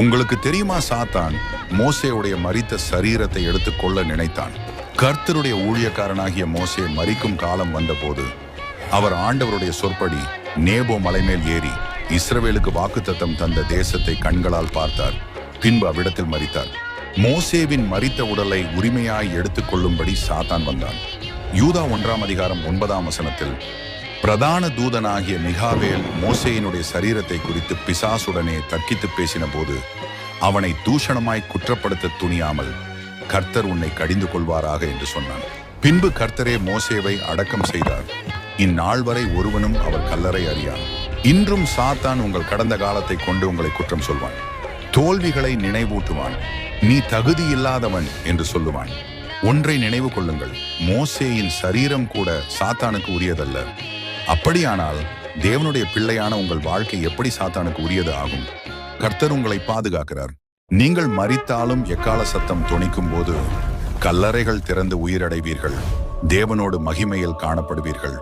உங்களுக்கு தெரியுமா, சாத்தான் மோசேயுடைய மரித்த சரீரத்தை எடுத்துக்கொள்ள நினைத்தான். கர்த்தருடைய ஊழியக்காரனாகிய மோசே மரிக்கும் காலம் வந்தபோது அவர் ஆண்டவருடைய சொற்படி நேபோ மலைமேல் ஏறி இஸ்ரவேலுக்கு வாக்குத்தத்தம் தந்த தேசத்தை கண்களால் பார்த்தார். பின்பு அவ்விடத்தில் மரித்தார். மோசேவின் மரித்த உடலை உரிமையாய் எடுத்துக்கொள்ளும்படி சாத்தான் வந்தான். யூதா 1:9 பிரதான தூதனாகிய மிகாவேல் மோசேயினுடைய சரீரத்தை குறித்து பிசாசுடனே தர்க்கித்து பேசின போது அவனை தூஷணமாய் குற்றப்படுத்த துணியாமல், கர்த்தர் உன்னை கடிந்து கொள்வாராக என்று சொன்னான். பின்பு கர்த்தரே மோசேவை அடக்கம் செய்தார். இந்நாள் வரை ஒருவனும் அவர் கல்லறை அறியான். இன்றும் சாத்தான் உங்கள் கடந்த காலத்தை கொண்டு உங்களை குற்றம் சொல்வான். தோல்விகளை நினைவூட்டுவான். நீ தகுதி இல்லாதவன் என்று சொல்லுவான். ஒன்றை நினைவு கொள்ளுங்கள், மோசேயின் சரீரம் கூட சாத்தானுக்கு உரியதல்ல. அப்படியானால் தேவனுடைய பிள்ளையான உங்கள் வாழ்க்கை எப்படி சாத்தானுக்கு உரியது ஆகும்? கர்த்தர் உங்களை பாதுகாக்கிறார். நீங்கள் மரித்தாலும் எக்கால சத்தம் தொனிக்கும் போது கல்லறைகள் திறந்து உயிரடைவீர்கள். தேவனோடு மகிமையில் காணப்படுவீர்கள்.